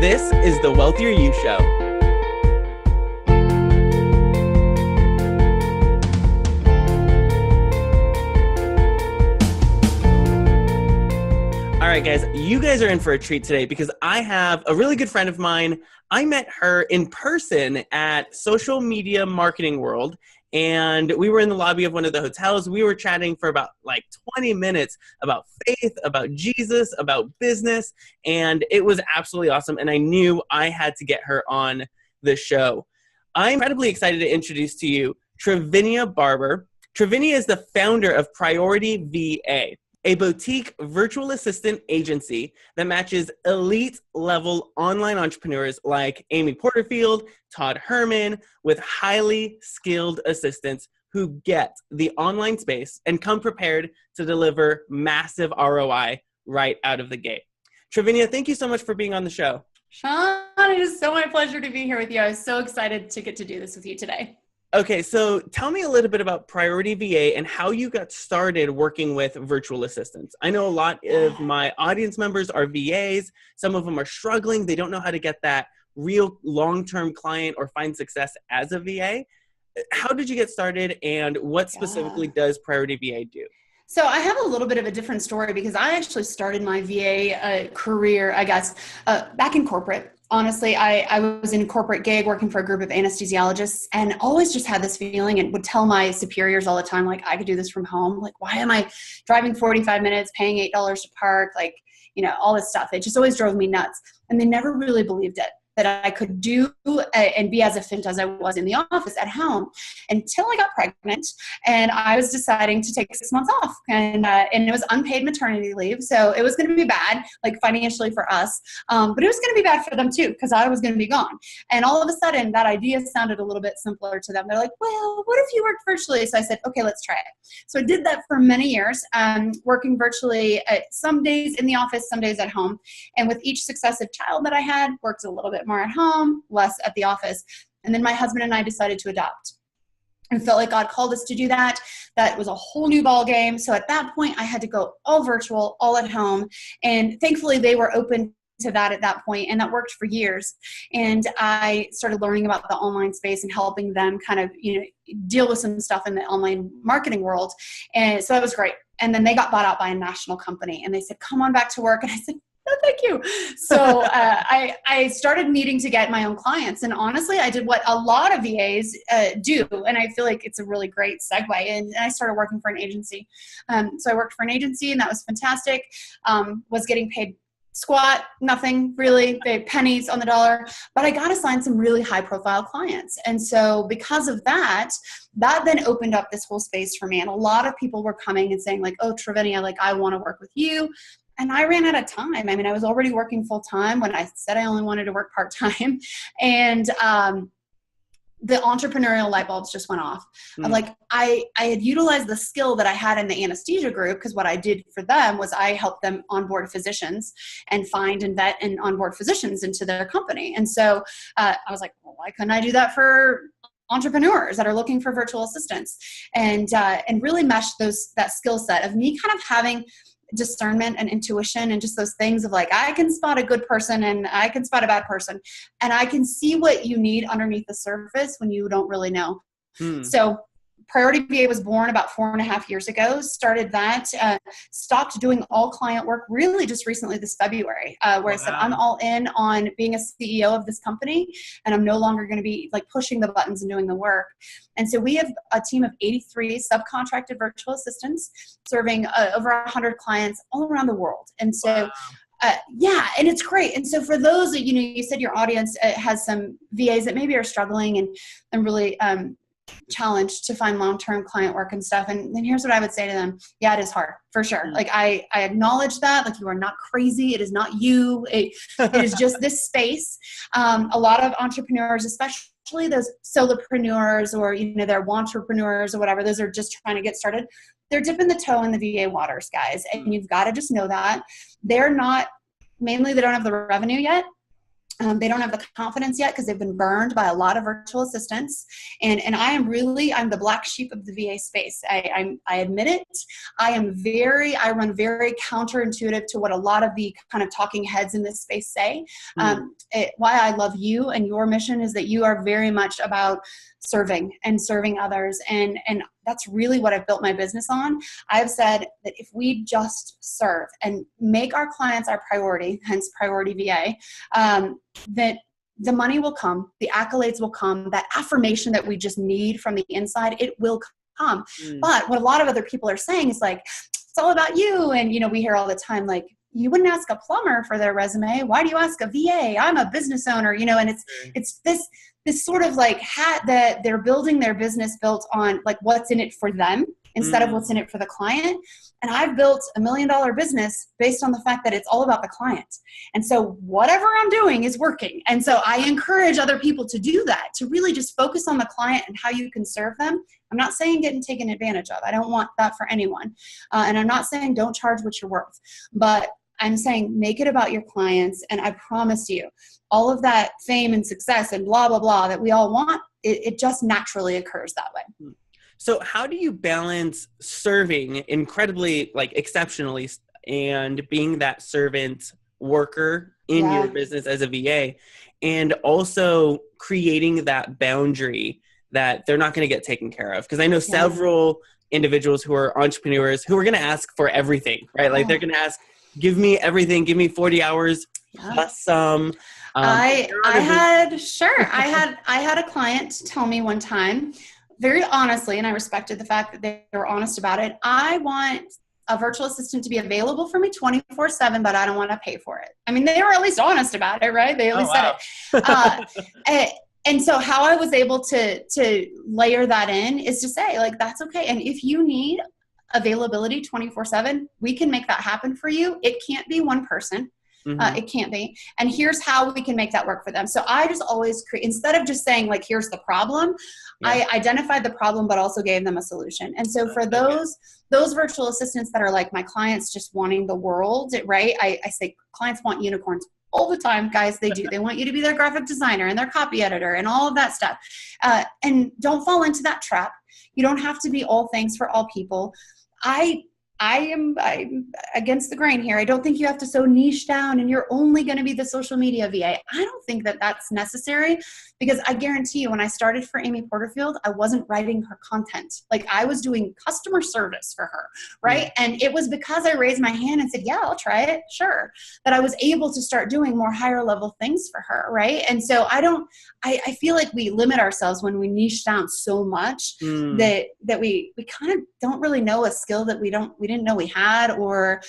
This is the Wealthier You Show. All right, guys, you guys are in for a treat today because I have a really good friend of mine. I met her in person at Social Media Marketing World, and we were in the lobby of one of the hotels. We were chatting for about 20 minutes about faith, about Jesus, about business, and it was absolutely awesome, and I knew I had to get her on the show. I'm incredibly excited to introduce to you Trivinia Barber. Trivinia is the founder of Priority VA, a boutique virtual assistant agency that matches elite-level online entrepreneurs like Amy Porterfield, Todd Herman, with highly skilled assistants who get the online space and come prepared to deliver massive ROI right out of the gate. Trivinia, thank you so much for being on the show. Sean, it is so my pleasure to be here with you. I was so excited to get to do this with you today. Okay, so tell me a little bit about Priority VA and how you got started working with virtual assistants. I know a lot of my audience members are VAs. Some of them are struggling. They don't know how to get that real long-term client or find success as a VA. How did you get started, and what specifically does Priority VA do? So I have a little bit of a different story because I actually started my VA career, back in corporate. Honestly, I was in a corporate gig working for a group of anesthesiologists and always just had this feeling and would tell my superiors all the time, I could do this from home. Why am I driving 45 minutes, paying $8 to park? All this stuff. It just always drove me nuts. And they never really believed it, that I could do and be as efficient as I was in the office at home, until I got pregnant and I was deciding to take 6 months off, and it was unpaid maternity leave. So it was going to be bad, financially for us, but it was going to be bad for them too, because I was going to be gone. And all of a sudden that idea sounded a little bit simpler to them. They're like, well, what if you worked virtually? So I said, okay, let's try it. So I did that for many years, working virtually, some days in the office, some days at home. And with each successive child that I had, worked a little bit more at home, less at the office. And then my husband and I decided to adopt, and felt like God called us to do that. That was a whole new ball game. So at that point I had to go all virtual, all at home. And thankfully they were open to that at that point, and that worked for years. And I started learning about the online space and helping them kind of, deal with some stuff in the online marketing world. And so that was great. And then they got bought out by a national company and they said, come on back to work. And I said, no, thank you. So I started needing to get my own clients. And honestly, I did what a lot of VAs do. And I feel like it's a really great segue. And I started working for an agency. So I worked for an agency, and that was fantastic. Was getting paid squat, nothing really, pennies on the dollar, but I got assigned some really high profile clients. And so because of that then opened up this whole space for me. And a lot of people were coming and saying oh, Trivinia, I want to work with you. And I ran out of time. I was already working full time when I said I only wanted to work part time. And the entrepreneurial light bulbs just went off. I had utilized the skill that I had in the anesthesia group, because what I did for them was I helped them onboard physicians and find and vet and onboard physicians into their company. And so I was like, well, why couldn't I do that for entrepreneurs that are looking for virtual assistants, and really mesh that skill set of me kind of having discernment and intuition and just those things of I can spot a good person and I can spot a bad person, and I can see what you need underneath the surface when you don't really know. So Priority VA was born about 4.5 years ago, started that, stopped doing all client work really just recently this February, where I said, I'm all in on being a CEO of this company, and I'm no longer going to be pushing the buttons and doing the work. And so we have a team of 83 subcontracted virtual assistants serving over 100 clients all around the world. And so and it's great. And so for those that, you said your audience has some VAs that maybe are struggling and really challenged to find long-term client work and stuff. And then here's what I would say to them. Yeah, it is hard for sure. I acknowledge that, you are not crazy. It is not you. It is just this space. A lot of entrepreneurs, especially those solopreneurs or, they're wantrepreneurs or whatever, those are just trying to get started. They're dipping the toe in the VA waters, guys. And you've got to just know that they don't have the revenue yet. They don't have the confidence yet because they've been burned by a lot of virtual assistants. And I'm the black sheep of the VA space. I admit it. I run very counterintuitive to what a lot of the kind of talking heads in this space say. Why I love you and your mission is that you are very much about serving others. And that's really what I've built my business on. I've said that if we just serve and make our clients our priority, hence priority VA, that the money will come, the accolades will come, that affirmation that we just need from the inside, it will come. But what a lot of other people are saying is like, it's all about you. And, we hear all the time, like, you wouldn't ask a plumber for their resume. Why do you ask a VA? I'm a business owner, and it's this sort of like hat that they're building their business built on like what's in it for them instead of what's in it for the client. And I've built $1 million business based on the fact that it's all about the client. And so whatever I'm doing is working. And so I encourage other people to do that, to really just focus on the client and how you can serve them. I'm not saying getting taken advantage of. I don't want that for anyone. And I'm not saying don't charge what you're worth, but I'm saying make it about your clients. And I promise you, all of that fame and success and blah, blah, blah that we all want, it just naturally occurs that way. So how do you balance serving incredibly, like exceptionally, and being that servant worker in your business as a VA, and also creating that boundary that they're not going to get taken care of? Because I know several individuals who are entrepreneurs who are going to ask for everything, right? Like they're going to ask, give me everything, give me 40 hours plus some. I had a client tell me one time, very honestly, and I respected the fact that they were honest about it. I want a virtual assistant to be available for me 24/7, but I don't want to pay for it. I mean, they were at least honest about it, right? They at least said it. And so how I was able to layer that in is to say, like, that's okay. And if you need availability 24/7, we can make that happen for you. It can't be one person. It can't be. And here's how we can make that work for them. So I just always instead of just saying like, here's the problem, I identified the problem, but also gave them a solution. And so for those virtual assistants that are like my clients just wanting the world, right? I say clients want unicorns all the time, guys. They do. They want you to be their graphic designer and their copy editor and all of that stuff. And don't fall into that trap. You don't have to be all things for all people. I'm against the grain here. I don't think you have to so niche down and you're only going to be the social media VA. I don't think that that's necessary, because I guarantee you when I started for Amy Porterfield, I wasn't writing her content. Like I was doing customer service for her, right? And it was because I raised my hand and said, yeah, I'll try it. Sure. That I was able to start doing more higher level things for her, right? And so I feel like we limit ourselves when we niche down so much that we kind of don't really know a skill that we didn't know we had, or,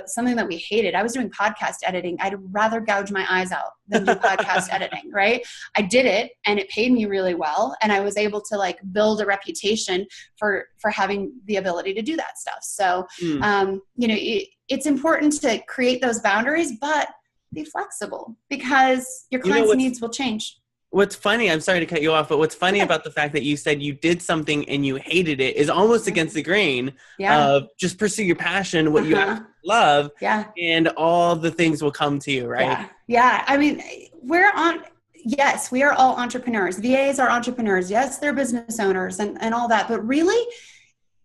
something that we hated. I was doing podcast editing. I'd rather gouge my eyes out than do podcast editing, right? I did it and it paid me really well. And I was able to like build a reputation for having the ability to do that stuff. So, it's important to create those boundaries, but be flexible because your clients' needs will change. What's funny, I'm sorry to cut you off, but what's funny about the fact that you said you did something and you hated it is almost against the grain of just pursue your passion, what you love, and all the things will come to you, right? Yeah. I mean, we are all entrepreneurs. VAs are entrepreneurs. Yes, they're business owners and all that. But really,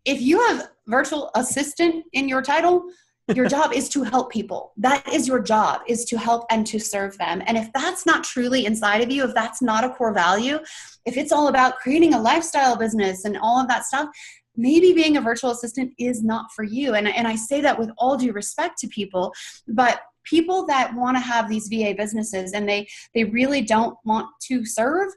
if you have virtual assistant in your title, your job is to help people. That is your job, is to help and to serve them. And if that's not truly inside of you, if that's not a core value, if it's all about creating a lifestyle business and all of that stuff, maybe being a virtual assistant is not for you. And I say that with all due respect to people, but people that want to have these VA businesses and they really don't want to serve,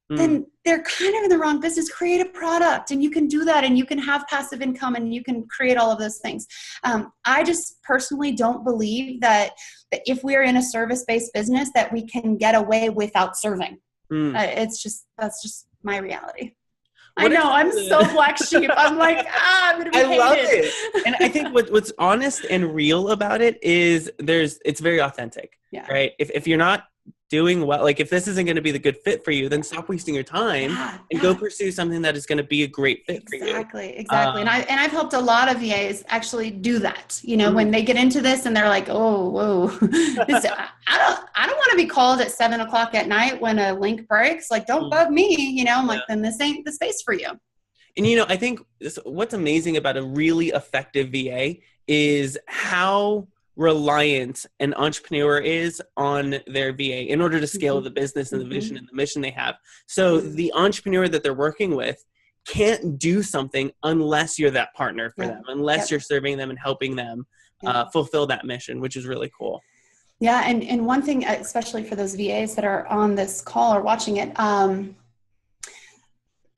then they're kind of in the wrong business. Create a product and you can do that and you can have passive income and you can create all of those things. I just personally don't believe that if we're in a service-based business that we can get away without serving. That's just my reality. I know, I'm so black sheep. I'm like, I'm going to be hated. I love it. And I think what's honest and real about it is it's very authentic, right? If you're not doing well. Like if this isn't going to be the good fit for you, then stop wasting your time and go pursue something that is going to be a great fit for you. Exactly. And I've helped a lot of VAs actually do that. You know, when they get into this and they're like, oh, whoa, I don't want to be called at 7:00 at night when a link breaks. Like, don't bug me. You know, I'm like, then this ain't the space for you. And, you know, I think what's amazing about a really effective VA is how reliant an entrepreneur is on their VA in order to scale the business and the vision and the mission they have. So the entrepreneur that they're working with can't do something unless you're that partner for them, unless you're serving them and helping them fulfill that mission, which is really cool. Yeah. And one thing, especially for those VAs that are on this call or watching it,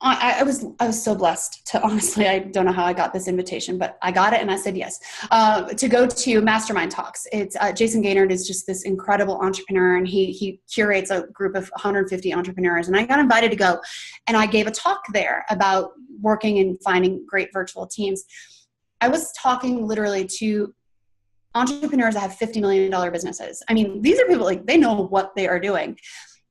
I was so blessed to, honestly, I don't know how I got this invitation, but I got it and I said yes, to go to Mastermind Talks. It's Jason Gaynard is just this incredible entrepreneur, and he curates a group of 150 entrepreneurs, and I got invited to go, and I gave a talk there about working and finding great virtual teams. I was talking literally to entrepreneurs that have $50 million businesses. I mean, these are people, like, they know what they are doing.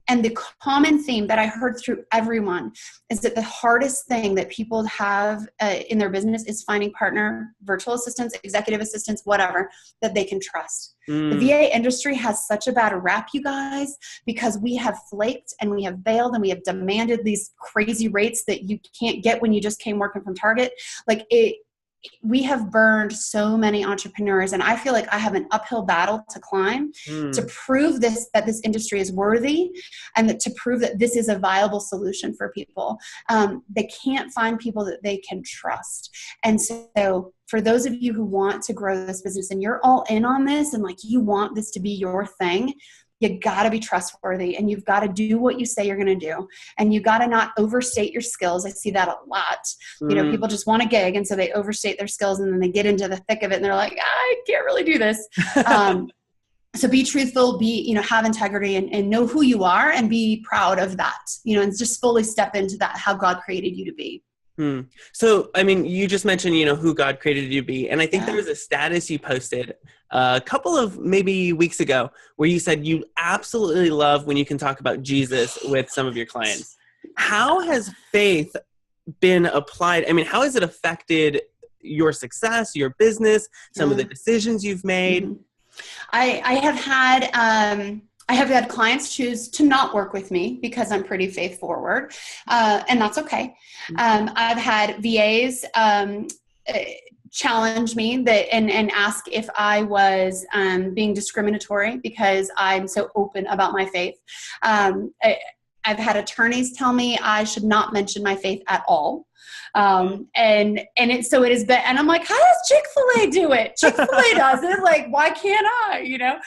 And the common theme that I heard through everyone is that the hardest thing that people have in their business is finding partner, virtual assistants, executive assistants, whatever, that they can trust. The VA industry has such a bad rap, you guys, because we have flaked and we have bailed and we have demanded these crazy rates that you can't get when you just came working from Target. We have burned so many entrepreneurs, and I feel like I have an uphill battle to climb to prove that this industry is worthy, and to prove that this is a viable solution for people. They can't find people that they can trust. And so for those of you who want to grow this business and you're all in on this and like you want this to be your thing, you got to be trustworthy, and you've got to do what you say you're going to do, and you got to not overstate your skills. I see that a lot. You know, people just want a gig, and so they overstate their skills, and then they get into the thick of it and they're like, I can't really do this. So be truthful, have integrity, and know who you are, and be proud of that, and just fully step into that, how God created you to be. So, I mean, you just mentioned, who God created you to be. And I think there was a status you posted a couple of maybe weeks ago where you said you absolutely love when you can talk about Jesus with some of your clients. How has faith been applied? I mean, how has it affected your success, your business, some of the decisions you've made? I have had clients choose to not work with me because I'm pretty faith forward, and that's okay. I've had VAs challenge me and ask if I was being discriminatory because I'm so open about my faith. I've had attorneys tell me I should not mention my faith at all. So it has been, and I'm like, how does Chick-fil-A do it? Chick-fil-A does it. Like, why can't I,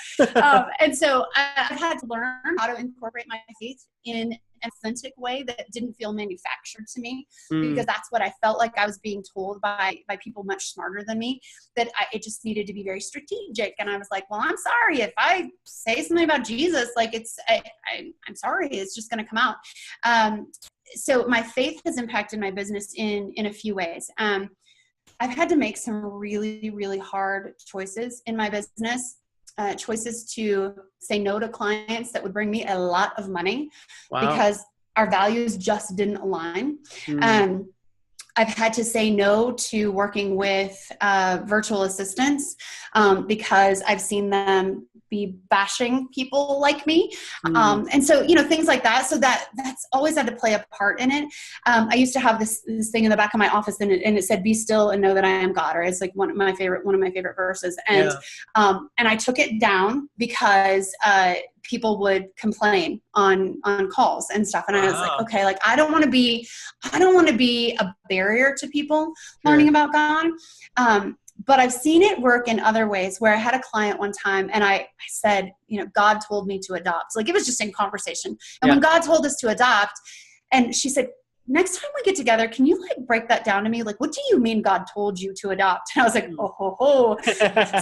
and so I've had to learn how to incorporate my faith in an authentic way that didn't feel manufactured to me, because that's what I felt like I was being told by people much smarter than me, that it just needed to be very strategic. And I was like, well, I'm sorry if I say something about Jesus, like I'm sorry, it's just going to come out. So my faith has impacted my business in a few ways. I've had to make some really, really hard choices in my business, choices to say no to clients that would bring me a lot of money because our values just didn't align. I've had to say no to working with virtual assistants because I've seen them be bashing people like me. And so, things like that. So that's always had to play a part in it. I used to have this thing in the back of my office, and it said, "Be still and know that I am God," or it's like one of my favorite verses. And I took it down because people would complain on calls and stuff. And I was like, okay, like I don't want to be a barrier to people learning about God. But I've seen it work in other ways, where I had a client one time and I said, God told me to adopt. Like, it was just in conversation. And when God told us to adopt, and she said, next time we get together, can you break that down to me? Like, what do you mean God told you to adopt? And I was like, oh, ho, ho.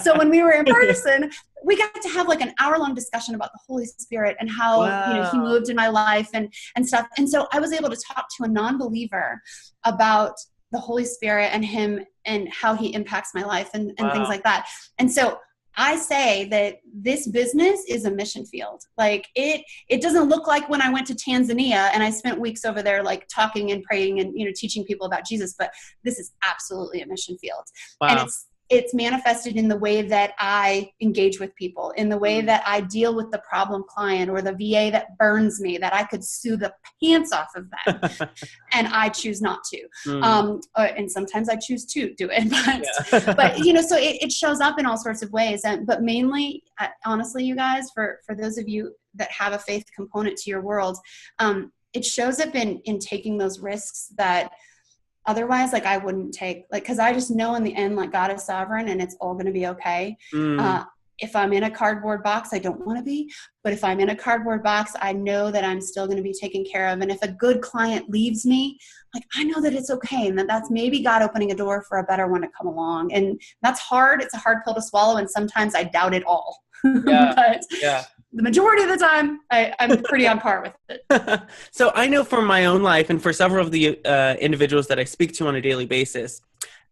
So when we were in person, we got to have an hour-long discussion about the Holy Spirit and how, he moved in my life and stuff. And so I was able to talk to a non-believer about the Holy Spirit and him and how he impacts my life and things like that. And so I say that this business is a mission field. Like it doesn't look like when I went to Tanzania and I spent weeks over there, like talking and praying and, teaching people about Jesus, but this is absolutely a mission field. Wow. And it's manifested in the way that I engage with people, in the way that I deal with the problem client or the VA that burns me, that I could sue the pants off of them. And I choose not to. And sometimes I choose to do it, but so it shows up in all sorts of ways. But mainly, honestly, you guys, for those of you that have a faith component to your world, it shows up in taking those risks that otherwise, like, I wouldn't take, like, because I just know in the end, like, God is sovereign and it's all going to be okay. If I'm in a cardboard box, I don't want to be, but if I'm in a cardboard box, I know that I'm still going to be taken care of. And if a good client leaves me, like, I know that it's okay. And that's maybe God opening a door for a better one to come along. And that's hard. It's a hard pill to swallow. And sometimes I doubt it all, but the majority of the time I'm pretty on par with it. So I know from my own life and for several of the individuals that I speak to on a daily basis,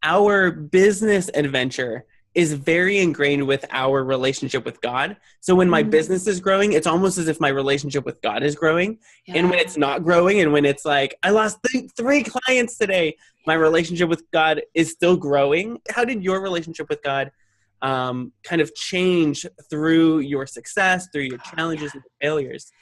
our business adventure is very ingrained with our relationship with God. So when my business is growing, it's almost as if my relationship with God is growing. Yeah. And when it's not growing, and when it's like, I lost three clients today, my relationship with God is still growing. How did your relationship with God kind of change through your success, through your challenges and failures?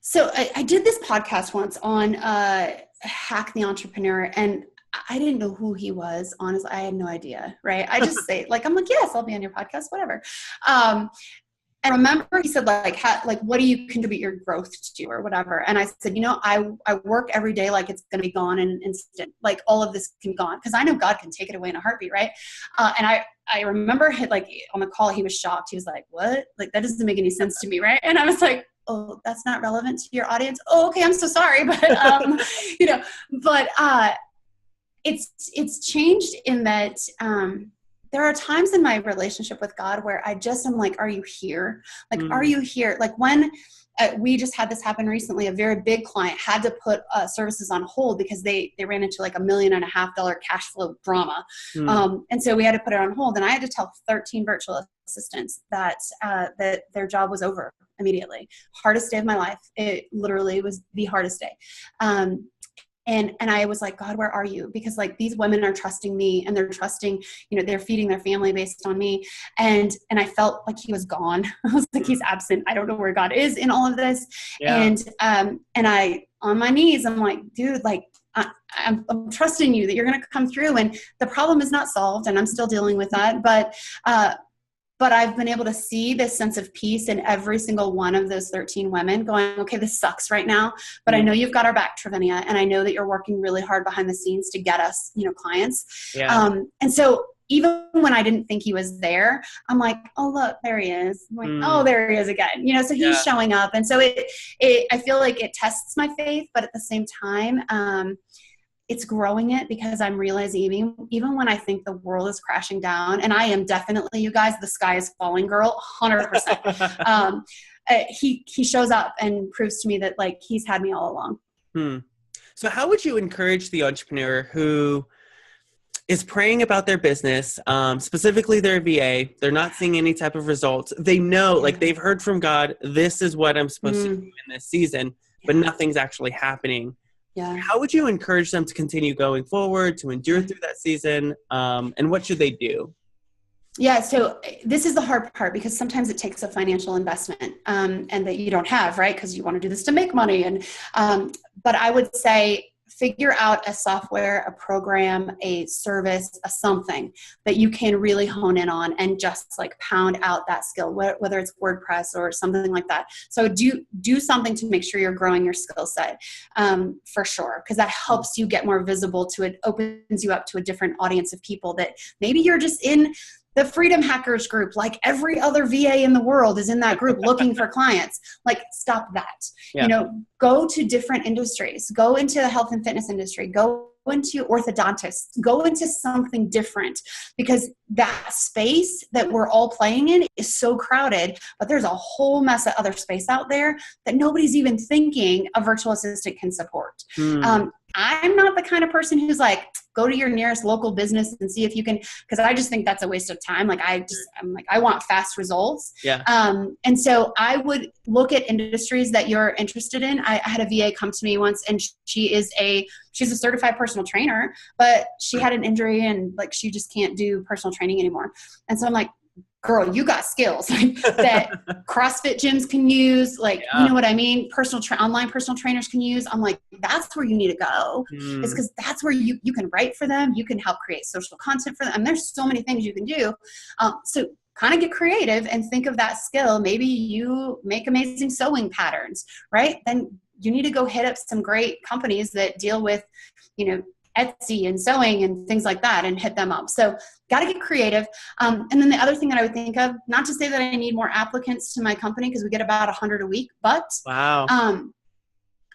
So I did this podcast once on Hack the Entrepreneur, and I didn't know who he was. Honestly, I had no idea, right? I just say, like, I'm like, yes, I'll be on your podcast, whatever. And I remember he said, like, what do you contribute your growth to or whatever? And I said, I work every day like it's going to be gone in an instant. Like, all of this can be gone because I know God can take it away in a heartbeat, right? And I remember, like, on the call, he was shocked. He was like, what? Like, that doesn't make any sense to me, right? And I was like, oh, that's not relevant to your audience. Oh, okay, I'm so sorry. But, it's changed in that there are times in my relationship with God where I just am like, are you here? Like, are you here? Like, when we just had this happen recently, a very big client had to put services on hold because they ran into like $1.5 million cash flow drama. And so we had to put it on hold, and I had to tell 13 virtual assistants that their job was over immediately. Hardest day of my life. It literally was the hardest day. And I was like, God, where are you? Because, like, these women are trusting me, and they're trusting, they're feeding their family based on me. And I felt like he was gone. I was like, he's absent. I don't know where God is in all of this. Yeah. And I, on my knees, I'm like, dude, like, I'm trusting you that you're going to come through. And the problem is not solved, and I'm still dealing with that. But I've been able to see this sense of peace in every single one of those 13 women going, okay, this sucks right now, but I know you've got our back, Trivinia, and I know that you're working really hard behind the scenes to get us, clients. Yeah. And so even when I didn't think he was there, I'm like, oh, look, there he is. I'm like, oh, there he is again. So he's showing up. And so I feel like it tests my faith, but at the same time, it's growing it, because I'm realizing even when I think the world is crashing down, and I am definitely, you guys, the sky is falling girl, 100%. He shows up and proves to me that, like, he's had me all along. So how would you encourage the entrepreneur who is praying about their business, specifically their VA? They're not seeing any type of results. They know, like, they've heard from God, this is what I'm supposed to do in this season, but nothing's actually happening. Yeah. How would you encourage them to continue going forward, to endure through that season? And what should they do? Yeah. So this is the hard part, because sometimes it takes a financial investment, and that you don't have, right? Because you want to do this to make money. And, but I would say, figure out a software, a program, a service, a something that you can really hone in on and just, like, pound out that skill, whether it's WordPress or something like that. So do something to make sure you're growing your skill set, for sure, because that helps you get more visible to it, opens you up to a different audience of people that maybe you're just in the Freedom Hackers group, like every other VA in the world is in that group looking for clients. Like, stop that. Yeah. Go to different industries. Go into the health and fitness industry. Go into orthodontists. Go into something different, because that space that we're all playing in is so crowded, but there's a whole mess of other space out there that nobody's even thinking a virtual assistant can support. I'm not the kind of person who's like, go to your nearest local business and see if you can, because I just think that's a waste of time. Like I'm like, I want fast results. Yeah. And so I would look at industries that you're interested in. I had a VA come to me once, and she's a certified personal trainer, but she had an injury and like, she just can't do personal training anymore. And so I'm like, girl, you got skills that CrossFit gyms can use. Like, you know what I mean? Online personal trainers can use. I'm like, that's where you need to go. It's because that's where you can write for them. You can help create social content for them. And there's so many things you can do. So kind of get creative and think of that skill. Maybe you make amazing sewing patterns, right? Then you need to go hit up some great companies that deal with, Etsy and sewing and things like that, and hit them up. So got to get creative. And then the other thing that I would think of, not to say that I need more applicants to my company, because we get about 100 a week, but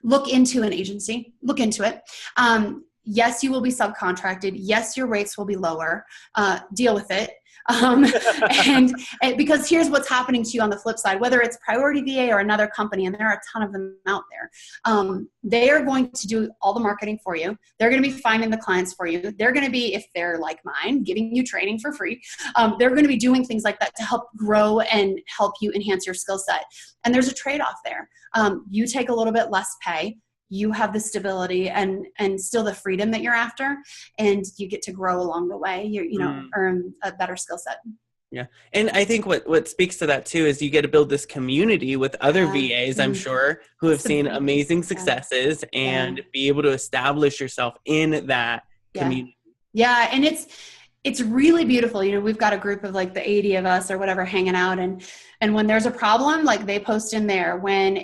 look into an agency, look into it. Yes, you will be subcontracted. Yes, your rates will be lower. Deal with it. And because here's what's happening to you on the flip side, whether it's Priority VA or another company, and there are a ton of them out there, they are going to do all the marketing for you. They're going to be finding the clients for you. They're going to be, if they're like mine, giving you training for free. They're going to be doing things like that to help grow and help you enhance your skill set. And there's a trade-off there. You take a little bit less pay. You have the stability and still the freedom that you're after, and you get to grow along the way. Earn a better skill set. Yeah. And I think what speaks to that too is you get to build this community with other VAs, I'm sure, who have seen amazing successes and be able to establish yourself in that community. Yeah. And it's really beautiful. We've got a group of like the 80 of us or whatever hanging out. And when there's a problem, like they post in there. When,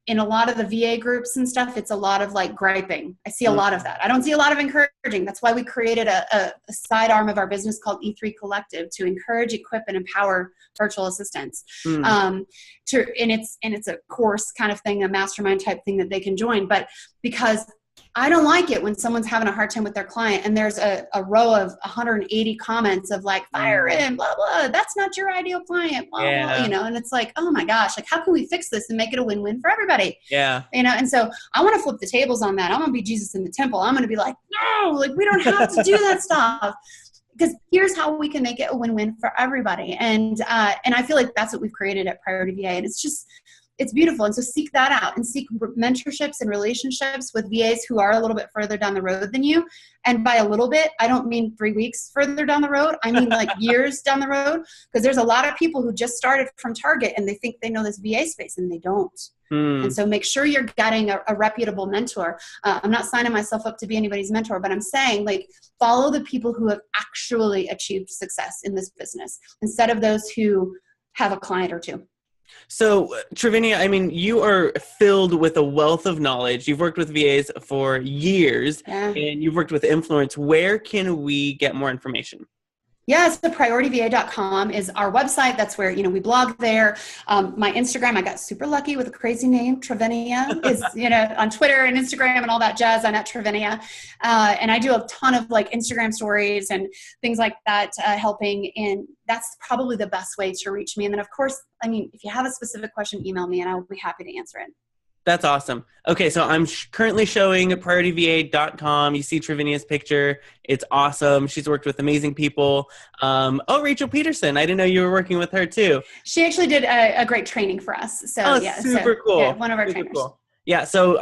in a lot of the VA groups and stuff, it's a lot of like griping. I see a lot of that. I don't see a lot of encouraging. That's why we created a sidearm of our business called E3 Collective, to encourage, equip, and empower virtual assistants. And it's a course kind of thing, a mastermind type thing that they can join. But because I don't like it when someone's having a hard time with their client and there's a row of 180 comments of like, fire him, blah, blah, that's not your ideal client, blah, blah, and it's like, oh my gosh, like how can we fix this and make it a win-win for everybody? Yeah. And so I want to flip the tables on that. I'm going to be Jesus in the temple. I'm going to be like, no, like we don't have to do that stuff. Because here's how we can make it a win-win for everybody. And I feel like that's what we've created at Priority VA. And it's beautiful. And so seek that out and seek mentorships and relationships with VAs who are a little bit further down the road than you. And by a little bit, I don't mean 3 weeks further down the road. I mean like years down the road, because there's a lot of people who just started from Target and they think they know this VA space and they don't. And so make sure you're getting a reputable mentor. I'm not signing myself up to be anybody's mentor, but I'm saying like follow the people who have actually achieved success in this business instead of those who have a client or two. So, Trivinia, I mean, you are filled with a wealth of knowledge. You've worked with VAs for years, and you've worked with influence. Where can we get more information? Yeah, so priorityva.com is our website. That's where, we blog there. My Instagram, I got super lucky with a crazy name. Trivinia is, on Twitter and Instagram and all that jazz. I'm at Trivinia. And I do a ton of like Instagram stories and things like that, helping. And that's probably the best way to reach me. And then of course, if you have a specific question, email me and I will be happy to answer it. That's awesome. Okay, so I'm currently showing priorityva.com. You see Trivinia's picture. It's awesome. She's worked with amazing people. Rachel Peterson. I didn't know you were working with her too. She actually did a great training for us. So super cool. Yeah, one of our trainers. Cool. Yeah, so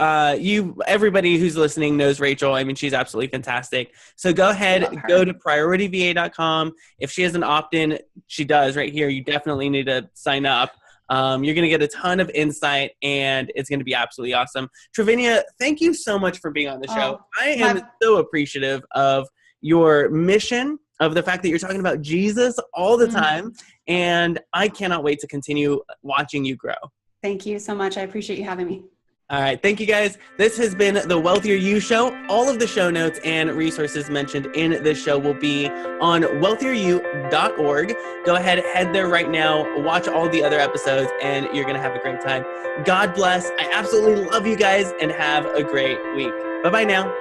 everybody who's listening knows Rachel. She's absolutely fantastic. So go ahead, go to priorityva.com. If she has an opt-in, she does right here. You definitely need to sign up. You're going to get a ton of insight, and it's going to be absolutely awesome. Trivinia, thank you so much for being on the show. I am so appreciative of your mission, of the fact that you're talking about Jesus all the time, and I cannot wait to continue watching you grow. Thank you so much. I appreciate you having me. All right. Thank you, guys. This has been the Wealthier You Show. All of the show notes and resources mentioned in this show will be on wealthieryou.org. Go ahead, head there right now, watch all the other episodes, and you're going to have a great time. God bless. I absolutely love you guys, and have a great week. Bye-bye now.